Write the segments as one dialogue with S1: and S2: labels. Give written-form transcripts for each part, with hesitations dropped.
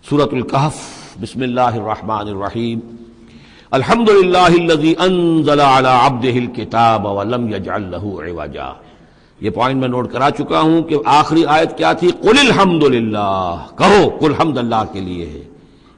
S1: سورۃ الکہف بسم اللہ الرحمن الرحیم الحمد للہ الذی انزل علی عبدہ الکتاب ولم یجعل لہ عوجا۔ یہ پوائنٹ میں نوٹ کرا چکا ہوں کہ آخری آیت کیا تھی؟ قل الحمد للہ، کہو قل حمد اللہ کے لیے ہے۔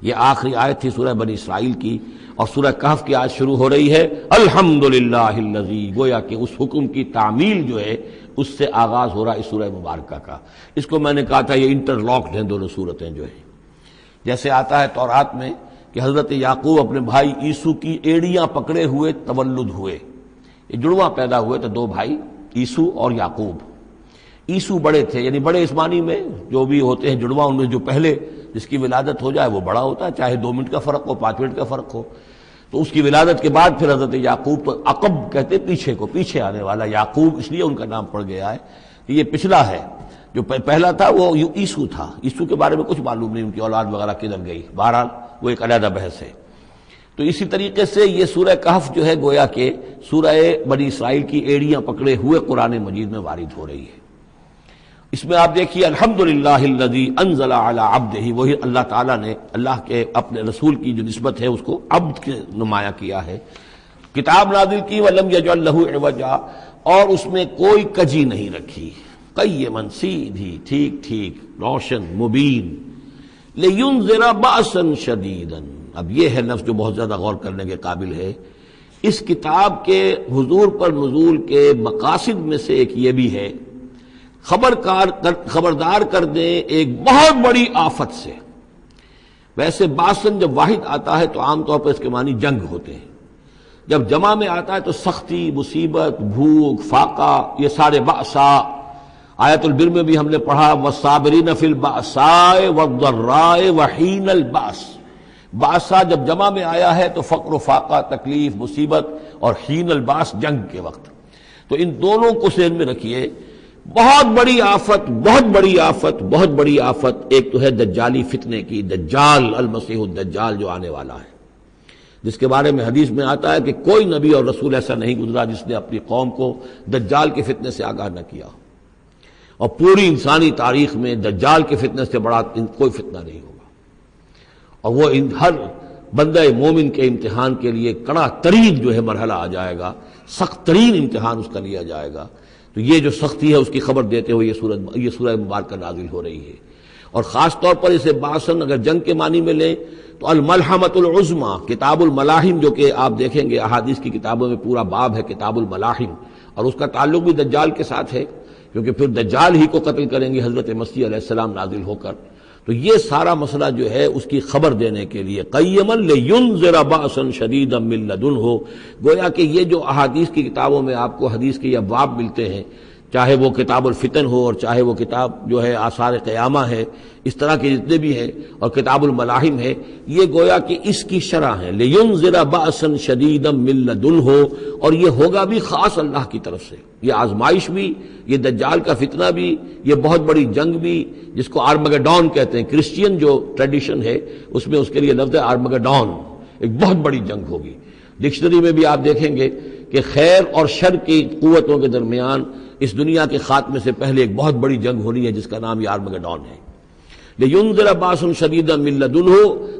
S1: یہ آخری آیت تھی سورہ بنی اسرائیل کی، اور سورہ کہف کی آیت شروع ہو رہی ہے الحمد للہ الذی، گویا کہ اس حکم کی تعمیل جو ہے اس سے آغاز ہو رہا ہے اس سورہ مبارکہ کا۔ اس کو میں نے کہا تھا یہ انٹر لاکڈ ہیں دونوں صورتیں جو ہیں، جیسے آتا ہے تورات میں کہ حضرت یعقوب اپنے بھائی عیسو کی ایڑیاں پکڑے ہوئے تولد ہوئے، یہ جڑواں پیدا ہوئے تو دو بھائی عیسو اور یعقوب۔ عیسو بڑے تھے، یعنی بڑے اسمانی میں جو بھی ہوتے ہیں جڑواں، ان میں جو پہلے جس کی ولادت ہو جائے وہ بڑا ہوتا ہے، چاہے 2 منٹ کا فرق ہو 5 منٹ کا فرق ہو۔ تو اس کی ولادت کے بعد پھر حضرت یعقوب، تو عقب کہتے پیچھے کو، پیچھے آنے والا، یعقوب اس لیے ان کا نام پڑ گیا ہے کہ یہ پچھلا ہے۔ جو پہلا تھا وہ عیسو تھا، عیسو کے بارے میں کچھ معلوم نہیں، ان کی اولاد وغیرہ کدھر گئی، بہرحال وہ ایک علیحدہ بحث ہے۔ تو اسی طریقے سے یہ سورہ کہف جو ہے گویا کہ سورہ بنی اسرائیل کی ایڑیاں پکڑے ہوئے قرآن مجید میں وارد ہو رہی ہے۔ اس میں آپ دیکھیے الحمدللہ الذی انزل علی عبدہ، وہی اللہ تعالیٰ نے اللہ کے اپنے رسول کی جو نسبت ہے اس کو عبد کے نمایاں کیا ہے، کتاب نازل کی ولم یجعل لہ عوجا، اور اس میں کوئی کجی نہیں رکھی، قیما، سیدھی، ٹھیک ٹھیک، روشن، مبین، لینذر بأسا شدیدا۔ اب یہ ہے لفظ جو بہت زیادہ غور کرنے کے قابل ہے۔ اس کتاب کے حضور پر نزول کے مقاصد میں سے ایک یہ بھی ہے خبردار کر دیں ایک بہت بڑی آفت سے۔ ویسے باسن جب واحد آتا ہے تو عام طور پر اس کے معنی جنگ ہوتے ہیں، جب جمع میں آتا ہے تو سختی، مصیبت، بھوک، فاقہ، یہ سارے بأسا۔ آیت البر میں بھی ہم نے پڑھا والصابرین فی البأساء والضراء وحین البأس۔ بأسا جب جمع میں آیا ہے تو فقر و فاقہ، تکلیف، مصیبت، اور حین الباس جنگ کے وقت۔ تو ان دونوں کو ذہن میں رکھیے، بہت بڑی آفت، بہت بڑی آفت، بہت بڑی آفت۔ ایک تو ہے دجالی فتنے کی، دجال، المسیح الدجال جو آنے والا ہے، جس کے بارے میں حدیث میں آتا ہے کہ کوئی نبی اور رسول ایسا نہیں گزرا جس نے اپنی قوم کو دجال کے فتنے سے آگاہ نہ کیا، اور پوری انسانی تاریخ میں دجال کے فتنے سے بڑا کوئی فتنہ نہیں ہوگا، اور وہ ہر بندہ مومن کے امتحان کے لیے کڑا ترین جو ہے مرحلہ آ جائے گا، سخت ترین امتحان اس کا لیا جائے گا۔ تو یہ جو سختی ہے اس کی خبر دیتے ہوئے یہ سورہ مبارکہ نازل ہو رہی ہے۔ اور خاص طور پر اسے باسن اگر جنگ کے معنی میں لیں تو الملحمۃ العظمیٰ، کتاب الملاحم، جو کہ آپ دیکھیں گے احادیث کی کتابوں میں پورا باب ہے کتاب الملاحم، اور اس کا تعلق بھی دجال کے ساتھ ہے، کیونکہ پھر دجال ہی کو قتل کریں گے حضرت مسیح علیہ السلام نازل ہو کر۔ تو یہ سارا مسئلہ جو ہے اس کی خبر دینے کے لیے قیما لینذر بأسا شدیدا من لدنہ، گویا کہ یہ جو احادیث کی کتابوں میں آپ کو حدیث کے ابواب ملتے ہیں، چاہے وہ کتاب الفتن ہو اور چاہے وہ کتاب جو ہے آثار قیامہ ہے، اس طرح کے جتنے بھی ہیں، اور کتاب الملاحم ہے، یہ گویا کہ اس کی شرح ہے لینذر بأسا شدیدا من لدنہ، اور یہ ہوگا بھی خاص اللہ کی طرف سے، یہ آزمائش بھی، یہ دجال کا فتنہ بھی، یہ بہت بڑی جنگ بھی، جس کو آرمگڈون کہتے ہیں۔ کرسچین جو ٹریڈیشن ہے اس میں اس کے لیے لفظ ہے آرمگڈون، ایک بہت بڑی جنگ ہوگی۔ ڈکشنری میں بھی آپ دیکھیں گے کہ خیر اور شر کی قوتوں کے درمیان اس دنیا کے خاتمے سے پہلے ایک بہت بڑی جنگ ہونی ہے جس کا نام یہ آرمگڈون ہے۔ لینذر بأسا شدیدا من لدنہ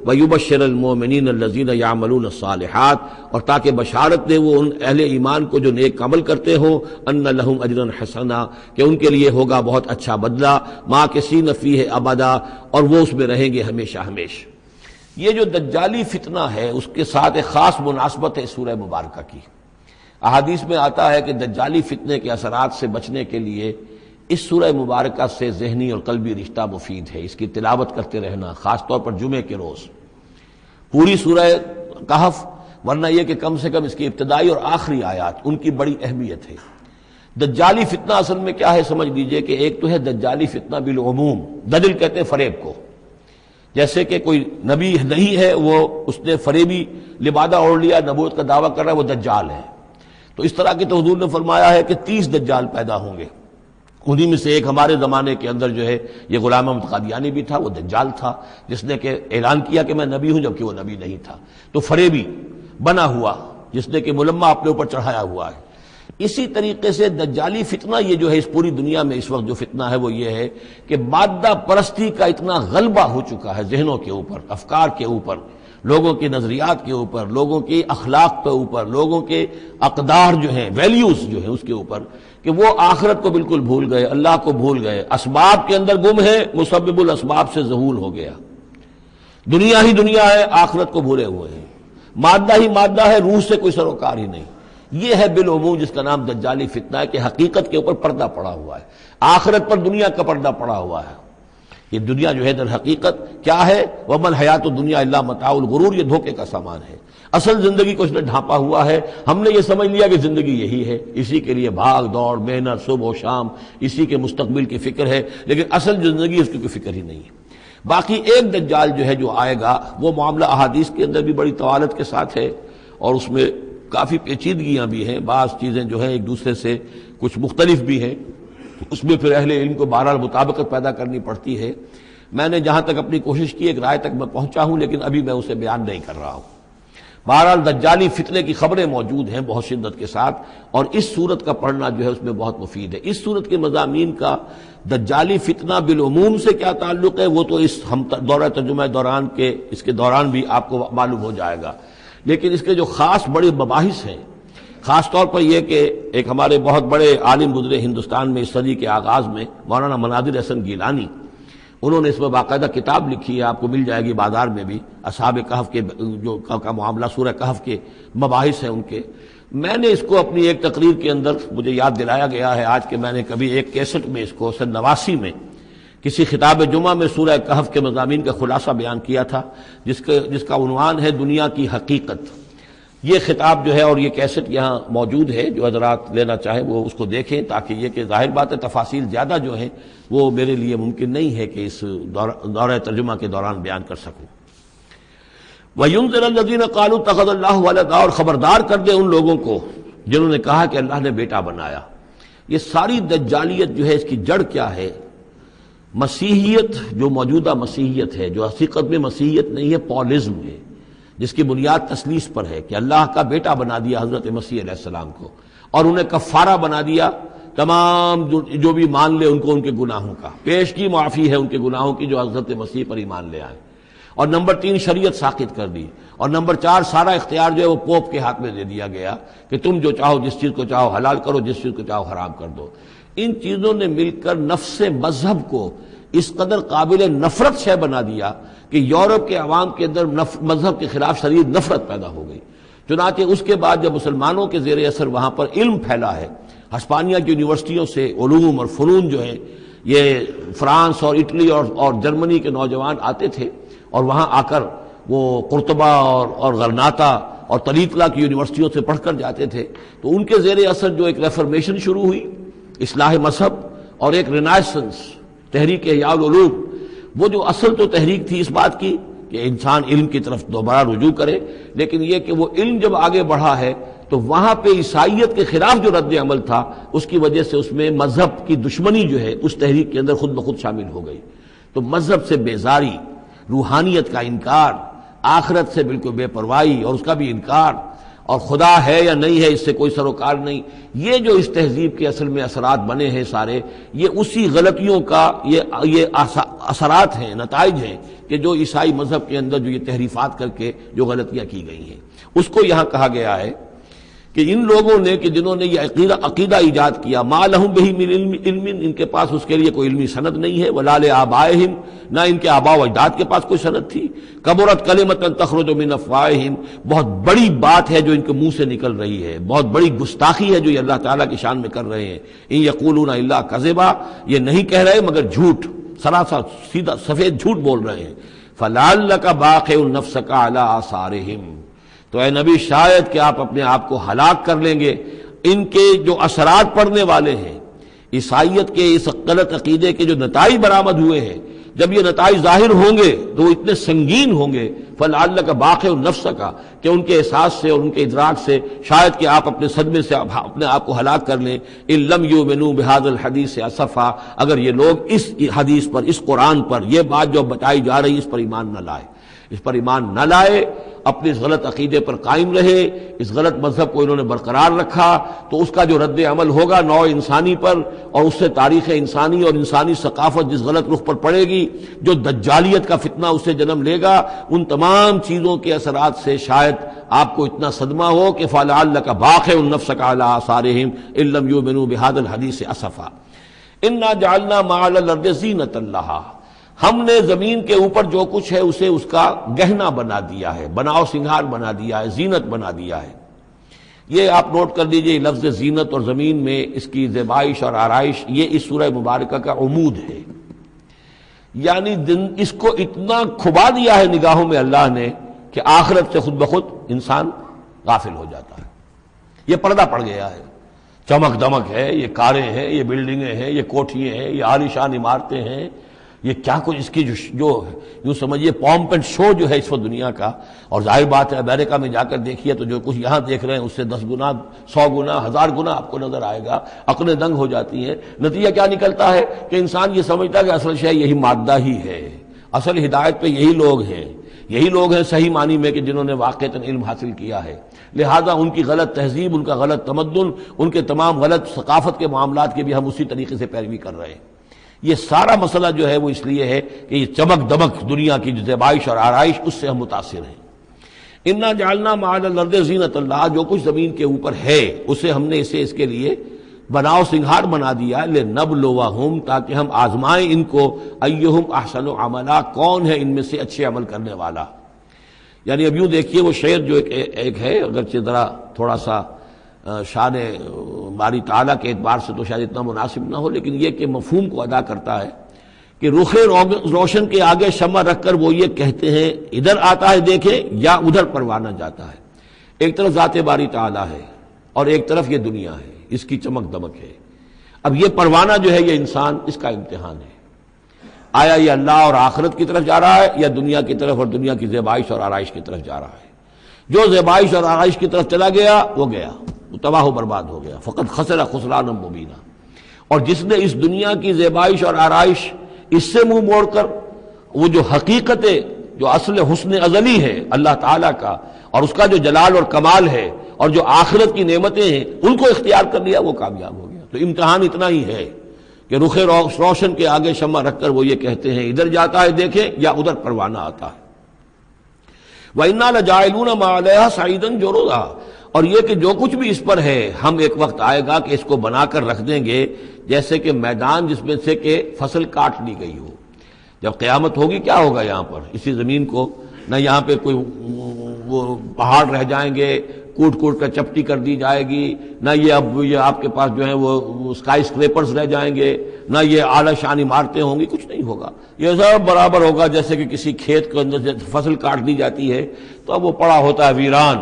S1: ویبشر المؤمنین الذین یعملون الصالحات، اور تاکہ بشارت دے وہ ان اہل ایمان کو جو نیک عمل کرتے ہوں، ان لہم اجرا حسنا، کہ ان کے لیے ہوگا بہت اچھا بدلہ، ماکثین فیہ ابدا، اور وہ اس میں رہیں گے ہمیشہ ہمیشہ۔ یہ جو دجالی فتنہ ہے اس کے ساتھ ایک خاص مناسبت ہے سورہ مبارکہ کی۔ احادیث میں آتا ہے کہ دجالی فتنے کے اثرات سے بچنے کے لیے اس سورہ مبارکہ سے ذہنی اور قلبی رشتہ مفید ہے، اس کی تلاوت کرتے رہنا، خاص طور پر جمعے کے روز پوری سورہ کہف، ورنہ یہ کہ کم سے کم اس کی ابتدائی اور آخری آیات ان کی بڑی اہمیت ہے۔ دجالی فتنہ اصل میں کیا ہے سمجھ لیجئے کہ ایک تو ہے دجالی فتنہ بالعموم، دجل کہتے ہیں فریب کو، جیسے کہ کوئی نبی نہیں ہے، وہ اس نے فریبی لبادہ اوڑھ لیا، نبوت کا دعویٰ کر رہا ہے، وہ دجال ہے۔ تو اس طرح کی تو حضور نے فرمایا ہے کہ 30 دجال پیدا ہوں گے، انہی میں سے ایک ہمارے زمانے کے اندر جو ہے یہ غلام احمد قادیانی بھی تھا، وہ دجال تھا، جس نے کہ اعلان کیا کہ میں نبی ہوں جبکہ وہ نبی نہیں تھا۔ تو فریبی بنا ہوا، جس نے کہ ملمہ اپنے اوپر چڑھایا ہوا ہے۔ اسی طریقے سے دجالی فتنہ یہ جو ہے اس پوری دنیا میں اس وقت جو فتنہ ہے وہ یہ ہے کہ مادہ پرستی کا اتنا غلبہ ہو چکا ہے ذہنوں کے اوپر، افکار کے اوپر، لوگوں کے نظریات کے اوپر، لوگوں کے اخلاق کے اوپر، لوگوں کے اقدار جو ہیں، ویلیوز جو ہیں اس کے اوپر، کہ وہ آخرت کو بالکل بھول گئے، اللہ کو بھول گئے، اسباب کے اندر گم ہے، مسبب الاسباب سے ذہول ہو گیا، دنیا ہی دنیا ہے، آخرت کو بھولے ہوئے ہیں، مادہ ہی مادہ ہے، روح سے کوئی سروکار ہی نہیں۔ یہ ہے بالعموم جس کا نام دجالی فتنہ ہے، کہ حقیقت کے اوپر پردہ پڑا ہوا ہے، آخرت پر دنیا کا پردہ پڑا ہوا ہے۔ یہ دنیا جو ہے در حقیقت کیا ہے؟ وَمَا الْحَيَاةُ الدُّنْيَا إِلَّا مَتَاعُ الْغُرُورِ، یہ دھوکے کا سامان ہے، اصل زندگی کو اس نے ڈھانپا ہوا ہے۔ ہم نے یہ سمجھ لیا کہ زندگی یہی ہے، اسی کے لیے بھاگ دوڑ، محنت، صبح و شام، اسی کے مستقبل کی فکر ہے، لیکن اصل زندگی اس کی کوئی فکر ہی نہیں ہے۔ باقی ایک دجال جو ہے جو آئے گا، وہ معاملہ احادیث کے اندر بھی بڑی طوالت کے ساتھ ہے، اور اس میں کافی پیچیدگیاں بھی ہیں، بعض چیزیں جو ہیں ایک دوسرے سے کچھ مختلف بھی ہیں، اس میں پھر اہل علم کو بہرحال مطابقت پیدا کرنی پڑتی ہے۔ میں نے جہاں تک اپنی کوشش کی ایک رائے تک میں پہنچا ہوں، لیکن ابھی میں اسے بیان نہیں کر رہا ہوں۔ بہرحال دجالی فتنے کی خبریں موجود ہیں بہت شدت کے ساتھ، اور اس صورت کا پڑھنا جو ہے اس میں بہت مفید ہے۔ اس صورت کے مضامین کا دجالی فتنہ بالعموم سے کیا تعلق ہے وہ تو اس ہم دورہ ترجمہ دوران کے اس کے دوران بھی آپ کو معلوم ہو جائے گا، لیکن اس کے جو خاص بڑے مباحث ہیں، خاص طور پر یہ کہ ایک ہمارے بہت بڑے عالم گزرے ہندوستان میں اس صدی کے آغاز میں، مولانا مناظر حسن گیلانی، انہوں نے اس میں باقاعدہ کتاب لکھی ہے، آپ کو مل جائے گی بازار میں بھی، اصحاب کہف کے جو کا معاملہ سورہ کہف کے مباحث ہیں ان کے۔ میں نے اس کو اپنی ایک تقریر کے اندر مجھے یاد دلایا گیا ہے آج، کہ میں نے کبھی ایک کیسٹ میں اس کو سن 89 میں کسی خطاب جمعہ میں سورہ کہف کے مضامین کا خلاصہ بیان کیا تھا، جس کا عنوان ہے دنیا کی حقیقت۔ یہ خطاب جو ہے اور یہ کیسٹ یہاں موجود ہے، جو حضرات لینا چاہیں وہ اس کو دیکھیں، تاکہ یہ کہ ظاہر بات ہے تفاصیل زیادہ جو ہیں وہ میرے لیے ممکن نہیں ہے کہ اس دورہ ترجمہ کے دوران بیان کر سکوں۔ وَيُنذِرَ الَّذِينَ قَالُوا اتَّخَذَ اللَّهُ وَلَدًا، اور خبردار کر دے ان لوگوں کو جنہوں نے کہا کہ اللہ نے بیٹا بنایا۔ یہ ساری دجالیت جو ہے اس کی جڑ کیا ہے؟ مسیحیت، جو موجودہ مسیحیت ہے، جو حقیقت میں مسیحیت نہیں ہے، پولزم ہے، جس کی بنیاد تثلیث پر ہے کہ اللہ کا بیٹا بنا دیا حضرت مسیح علیہ السلام کو، اور انہیں کفارہ بنا دیا تمام جو بھی مان لے ان کو ان کے گناہوں کا، پیش کی معافی ہے ان کے گناہوں کی جو حضرت مسیح پر ایمان لے آئے، اور نمبر 3 شریعت ساقط کر دی، اور نمبر 4 سارا اختیار جو ہے وہ پوپ کے ہاتھ میں دے دیا گیا کہ تم جو چاہو جس چیز کو چاہو حلال کرو، جس چیز کو چاہو حرام کر دو۔ ان چیزوں نے مل کر نفس مذہب کو اس قدر قابل نفرت شے بنا دیا کہ یورپ کے عوام کے اندر مذہب کے خلاف شدید نفرت پیدا ہو گئی۔ چنانچہ اس کے بعد جب مسلمانوں کے زیر اثر وہاں پر علم پھیلا ہے، ہسپانیہ کی یونیورسٹیوں سے علوم اور فنون جو ہیں، یہ فرانس اور اٹلی اور جرمنی کے نوجوان آتے تھے، اور وہاں آ کر وہ قرطبہ اور غرناطہ اور طریقلہ کی یونیورسٹیوں سے پڑھ کر جاتے تھے، تو ان کے زیر اثر جو ایک ریفرمیشن شروع ہوئی، اصلاح مذہب، اور ایک رینائسنس، تحریک احیاء العلوم، وہ جو اصل تو تحریک تھی اس بات کی کہ انسان علم کی طرف دوبارہ رجوع کرے، لیکن یہ کہ وہ علم جب آگے بڑھا ہے تو وہاں پہ عیسائیت کے خلاف جو رد عمل تھا اس کی وجہ سے اس میں مذہب کی دشمنی جو ہے اس تحریک کے اندر خود بخود شامل ہو گئی۔ تو مذہب سے بیزاری، روحانیت کا انکار، آخرت سے بالکل بے پرواہی اور اس کا بھی انکار، اور خدا ہے یا نہیں ہے اس سے کوئی سروکار نہیں، یہ جو اس تہذیب کے اصل میں اثرات بنے ہیں سارے، یہ اسی غلطیوں کا یہ اثرات ہیں، نتائج ہیں کہ جو عیسائی مذہب کے اندر جو یہ تحریفات کر کے جو غلطیاں کی گئی ہیں، اس کو یہاں کہا گیا ہے کہ ان لوگوں نے کہ جنہوں نے یہ عقیدہ ایجاد کیا، ما لہم بہ من علم، ان کے پاس اس کے لیے کوئی علمی سند نہیں ہے، ولا لآبائہم، نہ ان کے آباء و اجداد کے پاس کوئی سند تھی، کبرت کلمۃ تخرج من افواہہم، بہت بڑی بات ہے جو ان کے منہ سے نکل رہی ہے، بہت بڑی گستاخی ہے جو یہ اللہ تعالیٰ کی شان میں کر رہے ہیں، ان یقولون الا کذبا، یہ نہیں کہہ رہے مگر جھوٹ، سراسر سیدھا سفید جھوٹ بول رہے ہیں، فلعلک باخع نفسک علی آثارہم، تو اے نبی شاید کہ آپ اپنے آپ کو ہلاک کر لیں گے ان کے جو اثرات پڑنے والے ہیں، عیسائیت کے اس غلط عقیدے کے جو نتائج برآمد ہوئے ہیں، جب یہ نتائج ظاہر ہوں گے تو وہ اتنے سنگین ہوں گے، فلعلک باخع نفسک، کہ ان کے احساس سے اور ان کے ادراک سے شاید کہ آپ اپنے صدمے سے اپنے آپ کو ہلاک کر لیں، ان لم یؤمنوا بہذا الحدیث اسفا، اگر یہ لوگ اس حدیث پر، اس قرآن پر، یہ بات جو بتائی جا رہی اس پر ایمان نہ لائے، اس پر ایمان نہ لائے اپنے اس غلط عقیدے پر قائم رہے، اس غلط مذہب کو انہوں نے برقرار رکھا، تو اس کا جو رد عمل ہوگا نوع انسانی پر، اور اس سے تاریخ انسانی اور انسانی ثقافت جس غلط رخ پر پڑے گی، جو دجالیت کا فتنہ اس سے جنم لے گا، ان تمام چیزوں کے اثرات سے شاید آپ کو اتنا صدمہ ہو کہ فَلَعَلَّكَ بَاخِعٌ نَفْسَكَ عَلَىٰ آثَارِهِمْ إِن لَّمْ يُؤْمِنُوا بِهَٰذَا الْحَدِيثِ أَسَفًا إِنَّا جَعَلْنَا مَا عَلَى الْأَرْضِ زِينَةً لَّهَا، ہم نے زمین کے اوپر جو کچھ ہے اسے اس کا گہنا بنا دیا ہے، بناؤ سنگھار بنا دیا ہے، زینت بنا دیا ہے۔ یہ آپ نوٹ کر دیجئے، لفظ زینت اور زمین میں اس کی زیبائش اور آرائش، یہ اس سورہ مبارکہ کا عمود ہے، یعنی اس کو اتنا کھبا دیا ہے نگاہوں میں اللہ نے کہ آخرت سے خود بخود انسان غافل ہو جاتا ہے۔ یہ پردہ پڑ گیا ہے، چمک دمک ہے، یہ کاریں ہیں، یہ بلڈنگیں ہیں، یہ کوٹھیاں ہیں، یہ عالیشان عمارتیں ہیں، یہ کیا کچھ اس کی جو یوں سمجھیے پومپ اینڈ شو جو ہے اس وقت دنیا کا، اور ظاہر بات ہے امریکہ میں جا کر دیکھیے تو جو کچھ یہاں دیکھ رہے ہیں اس سے 10 گنا 100 گنا 1000 گنا آپ کو نظر آئے گا، عقلیں دنگ ہو جاتی ہیں۔ نتیجہ کیا نکلتا ہے کہ انسان یہ سمجھتا ہے کہ اصل شے یہی مادہ ہی ہے، اصل ہدایت پہ یہی لوگ ہیں، یہی لوگ ہیں صحیح معنی میں کہ جنہوں نے واقعتاً علم حاصل کیا ہے، لہذا ان کی غلط تہذیب، ان کا غلط تمدن، ان کے تمام غلط ثقافت کے معاملات کے بھی ہم اسی طریقے سے پیروی کر رہے ہیں۔ یہ سارا مسئلہ جو ہے وہ اس لیے ہے کہ یہ چمک دمک دنیا کی جو زیبائش اور آرائش اس سے ہم متاثر ہیں۔ انا جعلنا ما علی الارض زینۃ اللہ، جو کچھ زمین کے اوپر ہے اسے ہم نے اسے اس کے لیے بناؤ سنگھار بنا دیا، لنبلوہم، تاکہ ہم آزمائیں ان کو، ایہم احسن عملا، کون ہے ان میں سے اچھے عمل کرنے والا۔ یعنی اب یوں دیکھیے وہ شعر جو ایک ہے، اگرچہ ذرا تھوڑا سا شان باری تعالیٰ کے اعتبار سے تو شاید اتنا مناسب نہ ہو، لیکن یہ کہ مفہوم کو ادا کرتا ہے کہ رخ روشن کے آگے شمع رکھ کر وہ یہ کہتے ہیں ادھر آتا ہے دیکھیں یا ادھر پروانہ جاتا ہے۔ ایک طرف ذات باری تعالیٰ ہے اور ایک طرف یہ دنیا ہے، اس کی چمک دمک ہے۔ اب یہ پروانہ جو ہے یہ انسان، اس کا امتحان ہے، آیا یہ اللہ اور آخرت کی طرف جا رہا ہے یا دنیا کی طرف اور دنیا کی زیبائش اور آرائش کی طرف جا رہا ہے۔ جو زیبائش اور آرائش کی طرف چلا گیا وہ گیا، وہ تباہ و برباد ہو گیا، فقط خسر خسرانا مبینا۔ اور جس نے اس دنیا کی زیبائش اور آرائش اس سے منہ موڑ کر وہ جو حقیقت جو اصل حسن ازلی ہے اللہ تعالیٰ کا اور اس کا جو جلال اور کمال ہے اور جو آخرت کی نعمتیں ہیں ان کو اختیار کر لیا، وہ کامیاب ہو گیا۔ تو امتحان اتنا ہی ہے کہ رخ روشن کے آگے شمع رکھ کر وہ یہ کہتے ہیں ادھر جاتا ہے دیکھیں یا ادھر پروانہ آتا ہے۔ وَإِنَّا لَجَاعِلُونَ مَا عَلَيْهَا صَعِيدًا جُرُزًا، اور یہ کہ جو کچھ بھی اس پر ہے ہم ایک وقت آئے گا کہ اس کو بنا کر رکھ دیں گے جیسے کہ میدان جس میں سے کہ فصل کاٹ لی گئی ہو۔ جب قیامت ہوگی کیا ہوگا یہاں پر اسی زمین کو، نہ یہاں پہ کوئی وہ پہاڑ رہ جائیں گے کوٹ کوٹ کر چپٹی کر دی جائے گی، نہ یہ آپ کے پاس جو ہیں وہ اسکائی اسکریپرز رہ جائیں گے، نہ یہ اعلیٰ شان عمارتیں ہوں گی، کچھ نہیں ہوگا۔ یہ سب برابر ہوگا جیسے کہ کسی کھیت کے اندر فصل کاٹ دی جاتی ہے تو اب وہ پڑا ہوتا ہے ویران۔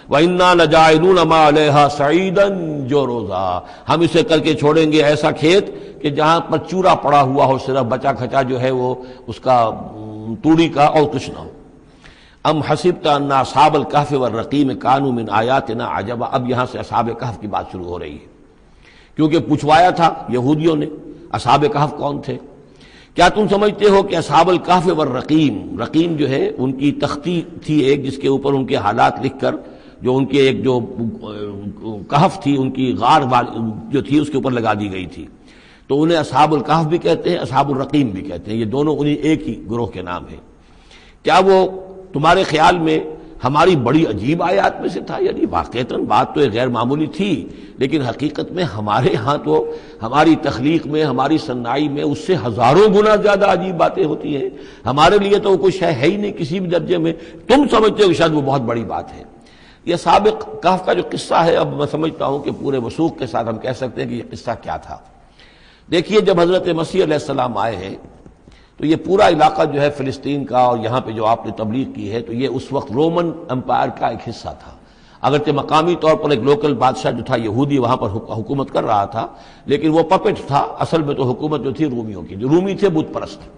S1: وَإِنَّا لَجَاعِلُونَ مَا عَلَيْهَا صَعِيدًا جُرُزًا، ہم اسے کر کے چھوڑیں گے ایسا کھیت کہ جہاں پر چورا پڑا ہوا ہو، صرف بچا کھچا جو ہے وہ اس کا توڑی کا اور کچھ نہ ہو۔ ام حسبت ان اصحاب الکہف والرقیم کانوا من آیاتنا عجبا، اب یہاں سے اصحاب کہف کی بات شروع ہو رہی ہے، کیونکہ پوچھوایا تھا یہودیوں نے اصحاب کہف کون تھے۔ کیا تم سمجھتے ہو کہ اصحاب الکہف والرقیم، رقیم جو ہے ان کی تختی تھی ایک جس کے اوپر ان کے حالات لکھ کر، جو ان کے ایک جو کہف تھی ان کی غار جو تھی اس کے اوپر لگا دی گئی تھی، تو انہیں اصحاب الکہف بھی کہتے ہیں، اصحاب الرقیم بھی کہتے ہیں، یہ دونوں انہیں ایک ہی گروہ کے نام ہیں۔ کیا وہ تمہارے خیال میں ہماری بڑی عجیب آیات میں سے تھا؟ یعنی واقعتاً بات تو ایک غیر معمولی تھی، لیکن حقیقت میں ہمارے ہاں تو ہماری تخلیق میں، ہماری صنائی میں اس سے ہزاروں گنا زیادہ عجیب باتیں ہوتی ہیں۔ ہمارے لیے تو وہ کچھ ہے ہی نہیں کسی بھی درجے میں، تم سمجھتے ہو کہ شاید وہ بہت بڑی بات ہے۔ یہ سابق کہف کا جو قصہ ہے، اب میں سمجھتا ہوں کہ پورے وثوق کے ساتھ ہم کہہ سکتے ہیں کہ یہ قصہ کیا تھا۔ دیکھیے جب حضرت مسیح علیہ السلام آئے ہیں تو یہ پورا علاقہ جو ہے فلسطین کا اور یہاں پہ جو آپ نے تبلیغ کی ہے تو یہ اس وقت رومن امپائر کا ایک حصہ تھا، اگرچہ مقامی طور پر ایک لوکل بادشاہ جو تھا یہودی وہاں پر حکومت کر رہا تھا، لیکن وہ پپٹ تھا، اصل میں تو حکومت جو تھی رومیوں کی، جو رومی تھے بت پرست۔